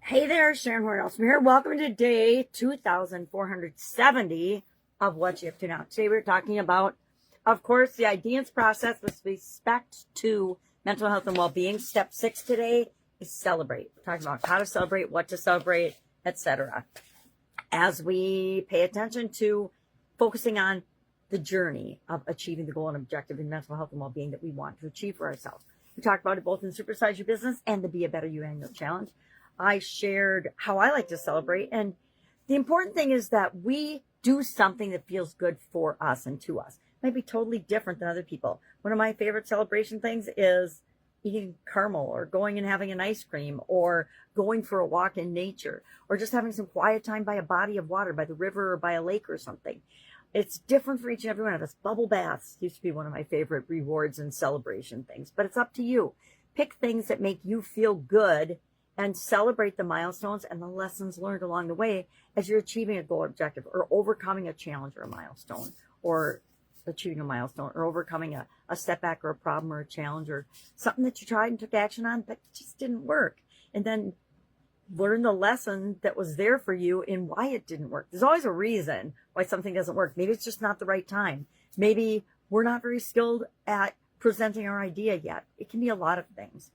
Hey there, Sharon Horne-Ellstrom here. Welcome to day 2470 of What You Have to Know. Today we're talking about, of course, the IDEANCE process with respect to mental health and well-being. Step 6 today is celebrate. We're talking about how to celebrate, what to celebrate, etc. As we pay attention to focusing on the journey of achieving the goal and objective in mental health and well-being that we want to achieve for ourselves. We talked about it both in Supersize Your Business and the Be a Better You Annual Challenge. I shared how I like to celebrate. And the important thing is that we do something that feels good for us and to us. It might be totally different than other people. One of my favorite celebration things is eating caramel or going and having an ice cream or going for a walk in nature or just having some quiet time by a body of water, by the river or by a lake or something. It's different for each and every one of us. Bubble baths used to be one of my favorite rewards and celebration things, but it's up to you. Pick things that make you feel good and celebrate the milestones and the lessons learned along the way as you're achieving a goal or objective or overcoming a challenge or a milestone or achieving a milestone or overcoming a setback or a problem or a challenge or something that you tried and took action on but just didn't work. And then learn the lesson that was there for you in why it didn't work. There's always a reason why something doesn't work. Maybe it's just not the right time. Maybe we're not very skilled at presenting our idea yet. It can be a lot of things.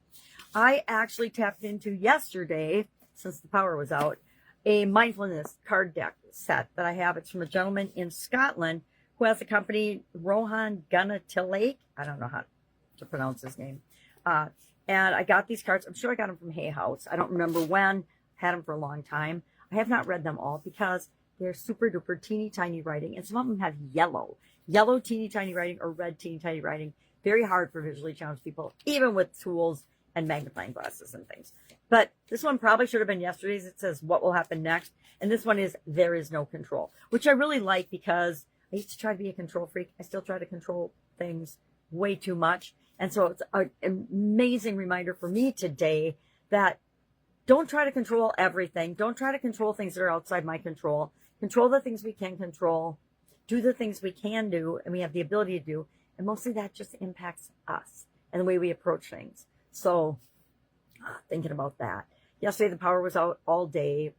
I actually tapped into yesterday, since the power was out, a mindfulness card deck set that I have. It's from a gentleman in Scotland who has a company, Horne-Ellstrom. I don't know how to pronounce his name. And I got these cards. I'm sure I got them from Hay House. I don't remember when. Had them for a long time. I have not read them all because they're super duper teeny tiny writing. And some of them have yellow teeny tiny writing or red teeny tiny writing. Very hard for visually challenged people, even with tools and magnifying glasses and things. But this one probably should have been yesterday's. It says, what will happen next? And this one is, there is no control, which I really like because I used to try to be a control freak. I still try to control things way too much. And so it's an amazing reminder for me today that don't try to control everything. Don't try to control things that are outside my control. Control the things we can control. Do the things we can do and we have the ability to do. And mostly that just impacts us and the way we approach things. So thinking about that. Yesterday, the power was out all day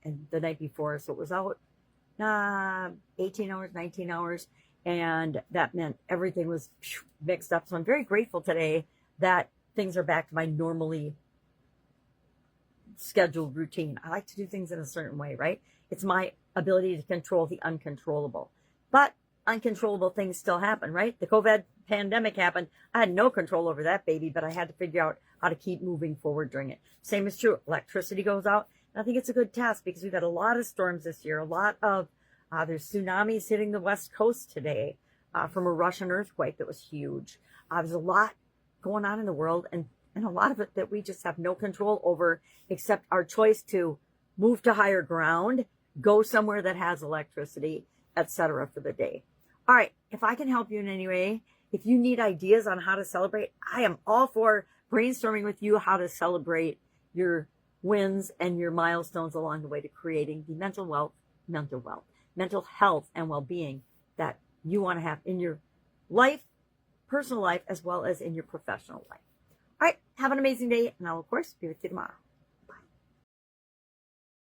and the night before. So it was out 18 hours, 19 hours. And that meant everything was mixed up. So I'm very grateful today that things are back to my normally scheduled routine. I like to do things in a certain way, right? It's my ability to control the uncontrollable. But uncontrollable things still happen, right? The COVID pandemic happened. I had no control over that baby, but I had to figure out how to keep moving forward during it. Same is true. Electricity goes out. And I think it's a good test because we've had a lot of storms this year. A lot of, there's tsunamis hitting the West Coast today from a Russian earthquake that was huge. There's a lot going on in the world and a lot of it that we just have no control over except our choice to move to higher ground, go somewhere that has electricity, etc. for the day. All right, if I can help you in any way, if you need ideas on how to celebrate, I am all for brainstorming with you how to celebrate your wins and your milestones along the way to creating the mental health and well-being that you want to have in your life, personal life, as well as in your professional life. All right, have an amazing day, and I'll, of course, be with you tomorrow.